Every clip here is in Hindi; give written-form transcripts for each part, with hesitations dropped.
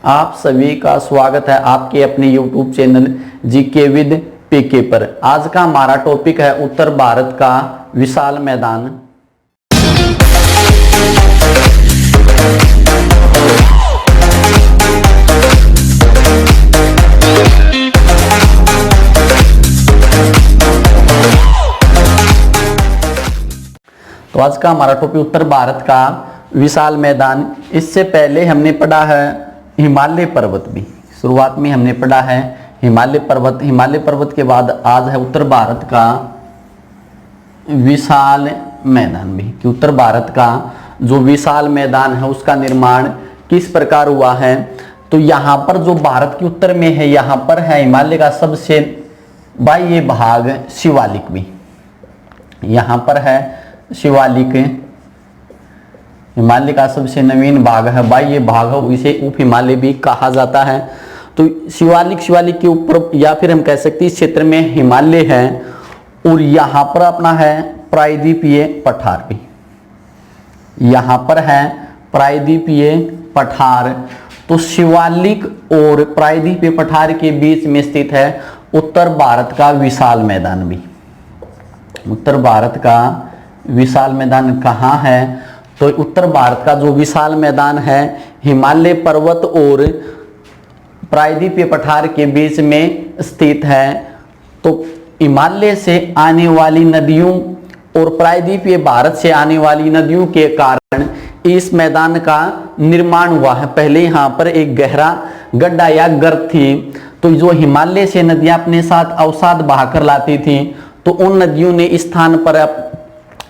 आप सभी का स्वागत है आपके अपने YouTube चैनल जीके विद पीके पर। आज का हमारा टॉपिक है उत्तर भारत का विशाल मैदान। तो आज का हमारा टॉपिक उत्तर भारत का विशाल मैदान। इससे पहले हमने पढ़ा है हिमालय पर्वत भी, शुरुआत में हमने पढ़ा है हिमालय पर्वत के बाद आज है उत्तर भारत का विशाल मैदान भी, कि उत्तर भारत का जो विशाल मैदान है उसका निर्माण किस प्रकार हुआ है। तो यहाँ पर जो भारत के उत्तर में है, यहाँ पर है हिमालय का सबसे बाह्य भाग शिवालिक भी, यहाँ पर है शिवालिक, हिमालय का सबसे नवीन भाग है, बाह्य भाग है, इसे उप हिमालय भी कहा जाता है। तो शिवालिक के ऊपर या फिर हम कह सकते हैं इस क्षेत्र में हिमालय है और यहाँ पर अपना है प्रायद्वीपीय पठार भी, यहाँ पर है प्रायद्वीपीय पठार। तो शिवालिक और प्रायद्वीपीय पठार के बीच में स्थित है उत्तर भारत का विशाल मैदान भी। उत्तर भारत का विशाल मैदान कहाँ है? तो उत्तर भारत का जो विशाल मैदान है हिमालय पर्वत और प्रायद्वीपीय पठार के बीच में स्थित है। तो हिमालय से आने वाली नदियों और प्रायद्वीपीय भारत से आने वाली नदियों के कारण इस मैदान का निर्माण हुआ है। पहले यहाँ पर एक गहरा गड्ढा या गर्त थी, तो जो हिमालय से नदियां अपने साथ अवसाद बहाकर लाती थी, तो उन नदियों ने इस स्थान पर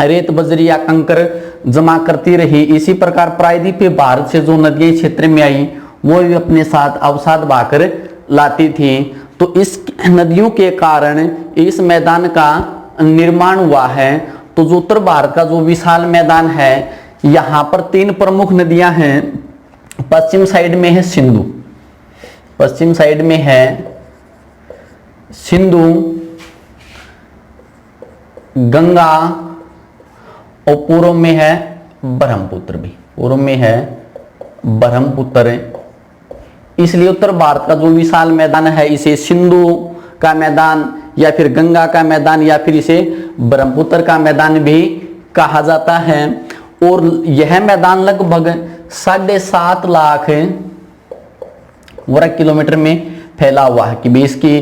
रेत बजरी या कंकर जमा करती रही। इसी प्रकार प्रायद्वीपीय भारत से जो नदियां क्षेत्र में आई वो भी अपने साथ अवसाद बहाकर लाती थी। तो इस नदियों के कारण इस मैदान का निर्माण हुआ है। तो जो उत्तर भारत का जो विशाल मैदान है, यहाँ पर तीन प्रमुख नदियां हैं। पश्चिम साइड में है सिंधु, पश्चिम साइड में है सिंधु, गंगा और पूर्व में है ब्रह्मपुत्र भी, पूर्व में है ब्रह्मपुत्र। इसलिए उत्तर भारत का जो विशाल मैदान है इसे सिंधु का मैदान या फिर गंगा का मैदान या फिर इसे ब्रह्मपुत्र का मैदान भी कहा जाता है। और यह मैदान लगभग 7.5 लाख वर्ग किलोमीटर में फैला हुआ है। कि भी इसकी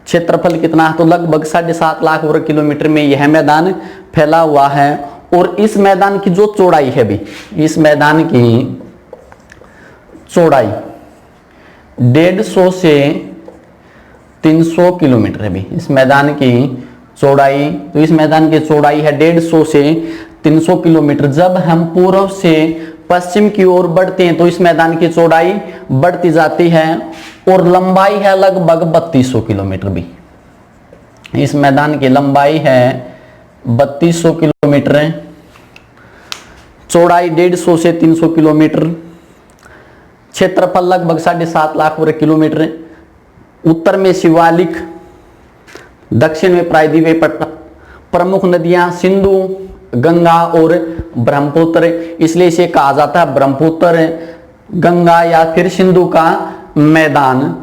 क्षेत्रफल कितना है? तो लगभग 7.5 लाख वर्ग किलोमीटर में यह मैदान फैला हुआ है। और इस मैदान की जो चौड़ाई है भी, इस मैदान की चौड़ाई 150 से 300 किलोमीटर है भी, इस मैदान की चौड़ाई। तो इस मैदान की चौड़ाई है 150 से 300 किलोमीटर। जब हम पूर्व से पश्चिम की ओर बढ़ते हैं तो इस मैदान की चौड़ाई बढ़ती जाती है और लंबाई है लगभग 3200 किलोमीटर भी। इस मैदान की लंबाई है 3200 किलोमीटर, चौड़ाई 150 से 300 किलोमीटर, क्षेत्रफल लगभग 7.5 लाख वर्ग किलोमीटर। उत्तर में शिवालिक, दक्षिण में प्रायद्वीपीय पठार, प्रमुख नदियां सिंधु, गंगा और ब्रह्मपुत्र। इसलिए इसे कहा जाता है ब्रह्मपुत्र, गंगा या फिर सिंधु का मैदान।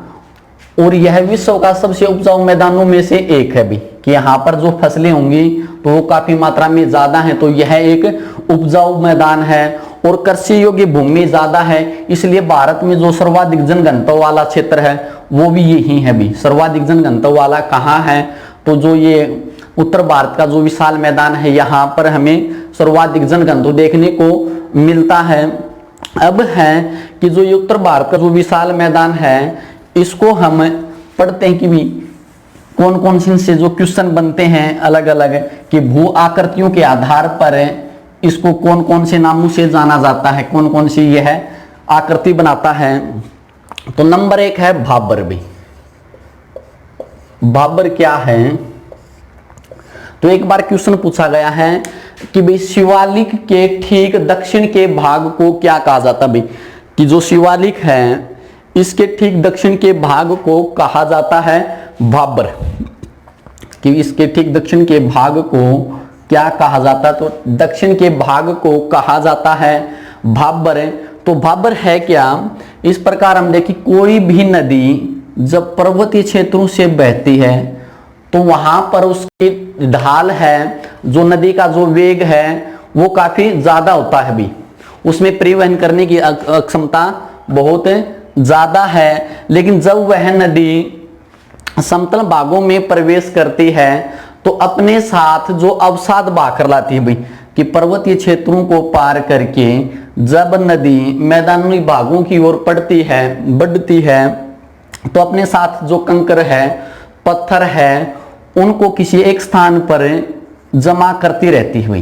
और यह विश्व का सबसे उपजाऊ मैदानों में से एक है भी, कि यहाँ पर जो फसलें होंगी तो वो काफी मात्रा में ज्यादा है। तो यह एक उपजाऊ मैदान है और कृषि योग्य भूमि ज्यादा है। इसलिए भारत में जो सर्वाधिक जनघनत्व वाला क्षेत्र है वो भी यही है भी। सर्वाधिक जनघनत्व वाला कहाँ है? तो जो ये उत्तर भारत का जो विशाल मैदान है यहाँ पर हमें सर्वाधिक जनघनत्व देखने को मिलता है। अब है कि जो ये उत्तर भारत का जो विशाल मैदान है इसको हम पढ़ते हैं कि भी कौन कौन से जो क्वेश्चन बनते हैं अलग अलग, कि भू आकृतियों के आधार पर इसको कौन कौन से नामों से जाना जाता है, कौन कौन सी यह आकृति बनाता है। तो नंबर 1 है भाबर भी। भाबर क्या है? तो एक बार क्वेश्चन पूछा गया है कि भाई शिवालिक के ठीक दक्षिण के भाग को क्या कहा जाता है? भाई कि जो शिवालिक है इसके ठीक दक्षिण के भाग को कहा जाता है भाबर। कि इसके ठीक दक्षिण के भाग को क्या कहा जाता है? तो दक्षिण के भाग को कहा जाता है भाबर। तो भाबर है क्या? इस प्रकार हम देखें, कोई भी नदी जब पर्वतीय क्षेत्रों से बहती है तो वहां पर उसकी ढाल है, जो नदी का जो वेग है वो काफी ज्यादा होता है भी, उसमें परिवहन करने की क्षमता बहुत ज्यादा है। लेकिन जब वह नदी समतल भागों में प्रवेश करती है तो अपने साथ जो अवसाद बहाकर लाती है भाई, कि पर्वतीय क्षेत्रों को पार करके जब नदी मैदानी भागों की ओर बढ़ती है तो अपने साथ जो कंकर है, पत्थर है, उनको किसी एक स्थान पर जमा करती रहती हुई,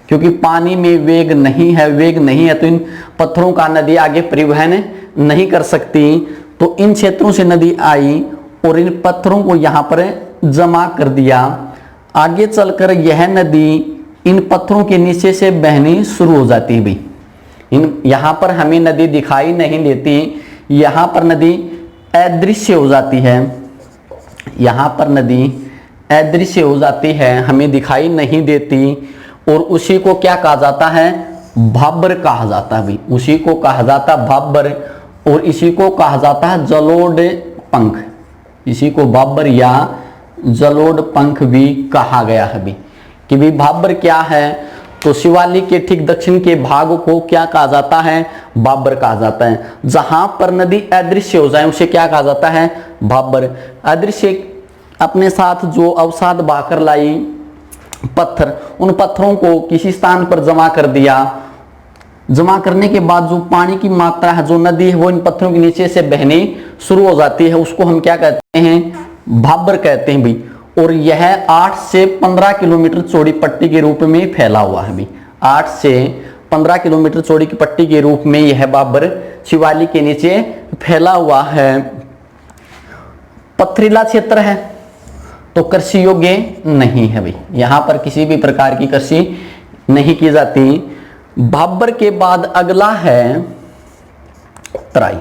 क्योंकि पानी में वेग नहीं है तो इन पत्थरों का नदी आगे परिवहन नहीं कर सकती। तो इन क्षेत्रों से नदी आई और इन पत्थरों को यहां पर जमा कर दिया। आगे चलकर यह नदी इन पत्थरों के नीचे से बहनी शुरू हो जाती है भाई। यहां पर हमें नदी दिखाई नहीं देती, यहां पर नदी अदृश्य हो जाती है, यहां पर नदी अदृश्य हो जाती है, हमें दिखाई नहीं देती। और उसी को क्या कहा जाता है? भाबर कहा जाता है भाई, उसी को कहा जाता है भाबर। और इसी को कहा जाता है जलोढ़ पंख, इसी को भाबर या जलोढ़ पंख भी कहा गया है भी। कि भी भाबर क्या है? तो शिवालिक के ठीक दक्षिण के भाग को क्या कहा जाता है? भाबर कहा जाता है। जहां पर नदी अदृश्य हो जाए उसे क्या कहा जाता है? भाबर। अदृश्य अपने साथ जो अवसाद बहाकर लाई पत्थर, उन पत्थरों को किसी स्थान पर जमा कर दिया। जमा करने के बाद जो पानी की मात्रा है, जो नदी है, वो इन पत्थरों के नीचे से बहने शुरू हो जाती है, उसको हम क्या कहते हैं? भाबर कहते हैं भी। और यह 8 से 15 किलोमीटर चौड़ी पट्टी के रूप में फैला हुआ है भी। 8 से 15 किलोमीटर चौड़ी की पट्टी के रूप में यह भाबर शिवालिक के नीचे फैला हुआ है। पथरीला क्षेत्र है तो कृषि योग्य नहीं है भाई, यहां पर किसी भी प्रकार की कृषि नहीं की जाती। भाबर के बाद अगला है तराई।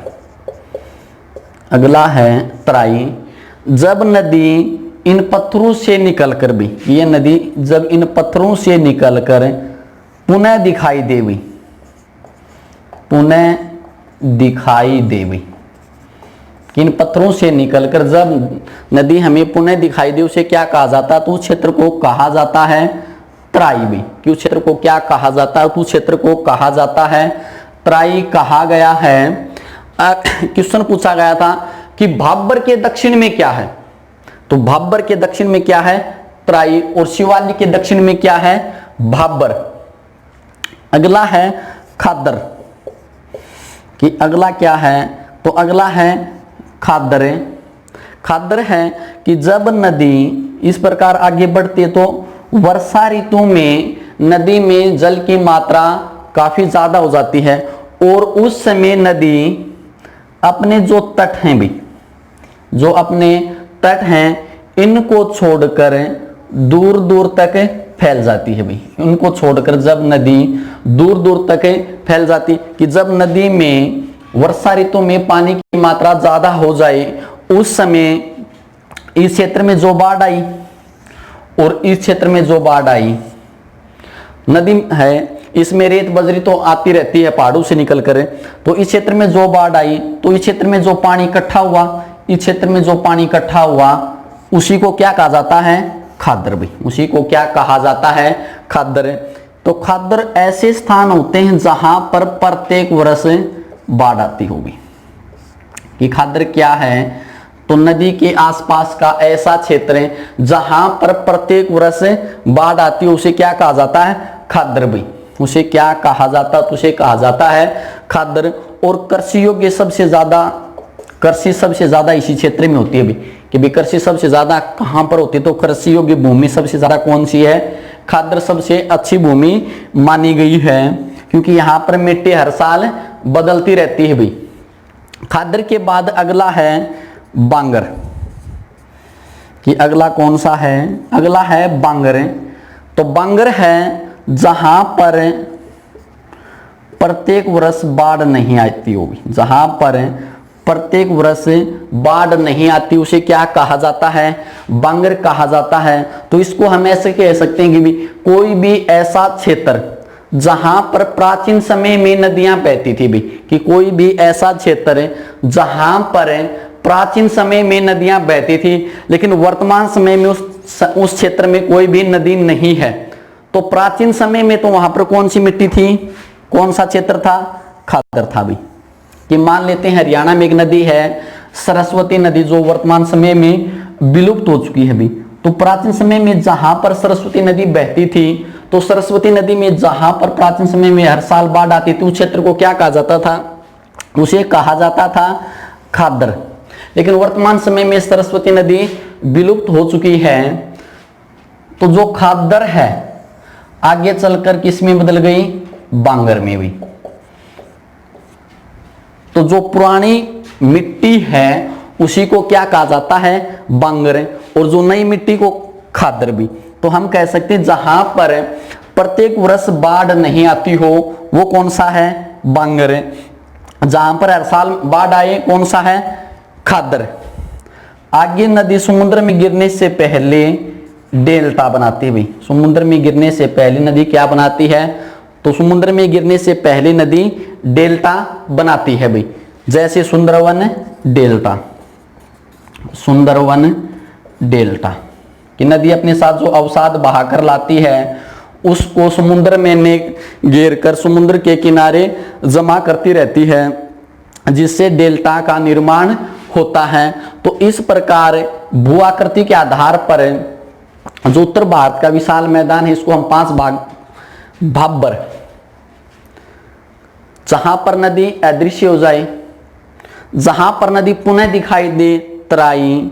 अगला है तराई। जब नदी इन पत्थरों से निकलकर भी, ये नदी जब इन पत्थरों से निकलकर पुनः दिखाई देवी, पुनः दिखाई देवी, इन पत्थरों से निकलकर जब नदी हमें पुनः दिखाई दे उसे क्या कहा जाता है? तो उस क्षेत्र को कहा जाता है तराई भी। कि उस क्षेत्र को क्या कहा जाता है? तो उस क्षेत्र को कहा जाता है तराई कहा गया है। क्वेश्चन पूछा गया था कि भाबर के दक्षिण में क्या है? तो भाबर के दक्षिण में क्या है? तराई। और शिवालिक के दक्षिण में क्या है? भाबर। अगला है खादर। कि अगला क्या है? तो अगला है खादर। खादर है कि जब नदी इस प्रकार आगे बढ़ती है तो वर्षा ऋतु में नदी में जल की मात्रा काफी ज्यादा हो जाती है और उस समय नदी अपने जो तट हैं भी, जो अपने तट हैं, इनको छोड़कर दूर दूर तक फैल जाती है भाई। इनको छोड़कर जब नदी दूर दूर तक फैल जाती, कि जब नदी में वर्षा ऋतु में पानी की मात्रा ज्यादा हो जाए उस समय इस क्षेत्र में जो बाढ़ आई और इस क्षेत्र में जो बाढ़ आई, नदी है इसमें रेत बजरी तो आती रहती है पहाड़ों से निकल कर, तो इस क्षेत्र में जो बाढ़ आई तो इस क्षेत्र में जो पानी इकट्ठा हुआ, इस क्षेत्र में जो पानी इकट्ठा हुआ उसी को क्या कहा जाता है? खादर भी। उसी को क्या कहा जाता है? खादर। तो खादर ऐसे स्थान होते हैं जहां पर प्रत्येक वर्ष बाढ़ आती होगी। कि खादर क्या है? तो नदी के आसपास का ऐसा क्षेत्र है जहां पर प्रत्येक वर्ष बाढ़ आती है, उसे क्या कहा जाता है? खादर भी। उसे क्या कहा जाता है? तो उसे कहा जाता है खादर। और कृषि योग्य सबसे ज्यादा, कृषि सबसे ज्यादा इसी क्षेत्र में होती है भी। कि भी कृषि सबसे ज्यादा कहां पर होती है? तो कृषि योग्य भूमि सबसे ज्यादा कौन सी है? खादर सबसे अच्छी भूमि मानी गई है, क्योंकि यहां पर मिट्टी हर साल बदलती रहती है भी। खादर के बाद अगला है बांगर। कि अगला कौन सा है? अगला है बांगर। तो बांगर है जहां पर प्रत्येक वर्ष बाढ़ नहीं आती होगी, जहां पर प्रत्येक वर्ष बाढ़ नहीं आती उसे क्या कहा जाता है? बांगर कहा जाता है। तो इसको हम ऐसे कह सकते हैं कि भी कोई भी ऐसा क्षेत्र जहां पर प्राचीन समय में नदियां बहती थी भी, कि कोई भी ऐसा क्षेत्र है जहां पर प्राचीन समय में नदियां बहती थी लेकिन वर्तमान समय में उस क्षेत्र में कोई भी नदी नहीं है। तो प्राचीन समय में तो वहां पर कौन सी मिट्टी थी, कौन सा क्षेत्र था, खादर था भी। कि मान लेते हैं हरियाणा में एक नदी है सरस्वती नदी, जो वर्तमान समय में विलुप्त हो चुकी है भी। तो प्राचीन समय में जहां पर सरस्वती नदी बहती थी, तो सरस्वती नदी में जहां पर प्राचीन समय में हर साल बाढ़ आती थी, उस क्षेत्र को क्या कहा जाता था, उसे कहा जाता था खादर। लेकिन वर्तमान समय में सरस्वती नदी विलुप्त हो चुकी है, तो जो खादर है आगे चलकर किस में बदल गई, बांगर में भी। तो जो पुरानी मिट्टी है उसी को क्या कहा जाता है, बांगर, और जो नई मिट्टी को खादर भी। तो हम कह सकते हैं जहां पर प्रत्येक वर्ष बाढ़ नहीं आती हो वो कौन सा है, बांगर। जहां पर हर साल बाढ़ आए कौन सा है, खादर। आगे नदी समुद्र में गिरने से पहले डेल्टा बनाती है भाई। समुद्र में गिरने से पहले नदी क्या बनाती है, तो समुद्र में गिरने से पहले नदी डेल्टा बनाती है भाई। जैसे सुंदरवन डेल्टा, सुंदरवन डेल्टा कि नदी अपने साथ जो अवसाद बहाकर लाती है उसको समुद्र में घेर कर समुद्र के किनारे जमा करती रहती है, जिससे डेल्टा का निर्माण होता है। तो इस प्रकार भू आकृति के आधार पर जो उत्तर भारत का विशाल मैदान है इसको हम 5 भाग, भाबर, जहां पर नदी अदृश्य हो जाए, जहां पर नदी पुनः दिखाई दे, तराई,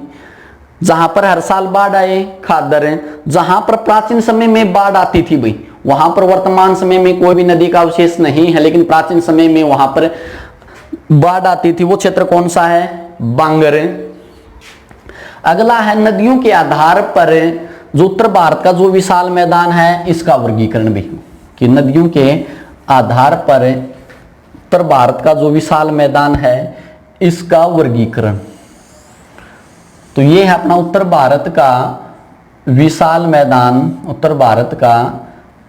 जहां पर हर साल बाढ़ आए, खादर, जहां पर प्राचीन समय में बाढ़ आती थी भाई, वहां पर वर्तमान समय में कोई भी नदी का अवशेष नहीं है, लेकिन प्राचीन समय में वहां पर बाढ़ आती थी, वो क्षेत्र कौन सा है, बांगर। अगला है नदियों के आधार पर जो उत्तर भारत का जो विशाल मैदान है इसका वर्गीकरण भी, कि नदियों के आधार पर उत्तर भारत का जो विशाल मैदान है इसका वर्गीकरण। तो ये है अपना उत्तर भारत का विशाल मैदान, उत्तर भारत का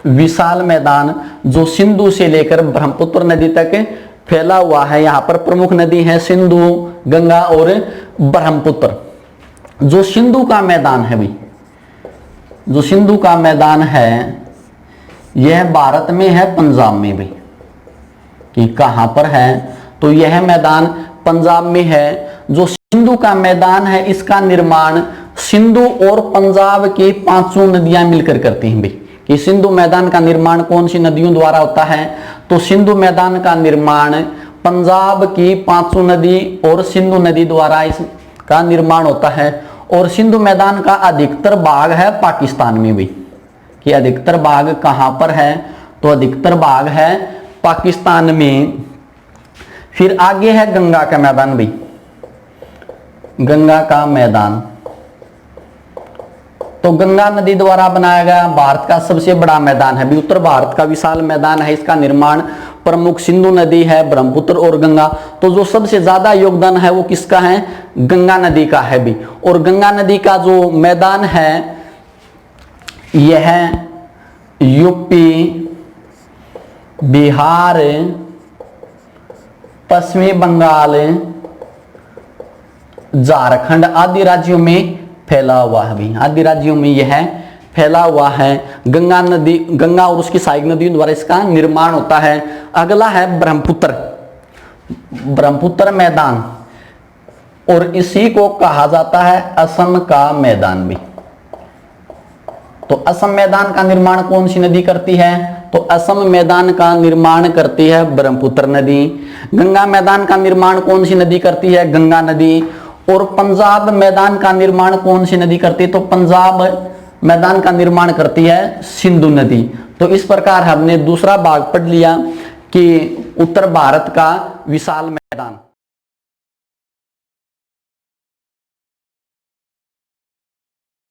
विशाल मैदान जो सिंधु से लेकर ब्रह्मपुत्र नदी तक फैला हुआ है। यहाँ पर प्रमुख नदी है सिंधु, गंगा और ब्रह्मपुत्र। जो सिंधु का मैदान है भाई, जो सिंधु का मैदान है यह भारत में है, पंजाब में भी, कि कहां पर है, तो यह मैदान पंजाब में है। जो सिंधु का मैदान है इसका निर्माण सिंधु और पंजाब की 5 नदियां मिलकर करती हैं भाई। कि सिंधु मैदान का निर्माण कौन सी नदियों द्वारा होता है, तो सिंधु मैदान का निर्माण पंजाब की 5 नदी और सिंधु नदी द्वारा इसका निर्माण होता है। और सिंधु मैदान का अधिकतर भाग है पाकिस्तान में भी, कि अधिकतर भाग कहां पर है, तो अधिकतर भाग है पाकिस्तान में। फिर आगे है गंगा का मैदान भी, गंगा का मैदान, तो गंगा नदी द्वारा बनाया गया भारत का सबसे बड़ा मैदान है भी, उत्तर भारत का विशाल मैदान है। इसका निर्माण प्रमुख सिंधु नदी है, ब्रह्मपुत्र और गंगा। तो जो सबसे ज्यादा योगदान है वो किसका है, गंगा नदी का है भी। और गंगा नदी का जो मैदान है यह यूपी, बिहार, पश्चिमी बंगाल, झारखंड आदि राज्यों में फैला हुआ है भी, आदि राज्यों में यह फैला हुआ है। गंगा नदी, गंगा और उसकी सहायक नदियों द्वारा इसका निर्माण होता है। अगला है ब्रह्मपुत्र, ब्रह्मपुत्र मैदान, और इसी को कहा जाता है असम का मैदान भी। तो असम मैदान का निर्माण कौन सी नदी करती है, तो असम मैदान का निर्माण करती है ब्रह्मपुत्र नदी। गंगा मैदान का निर्माण कौन सी नदी करती है, गंगा नदी। और पंजाब मैदान का निर्माण कौन सी नदी करती है, तो पंजाब मैदान का निर्माण करती है सिंधु नदी। तो इस प्रकार हमने दूसरा भाग पढ़ लिया कि उत्तर भारत का विशाल मैदान।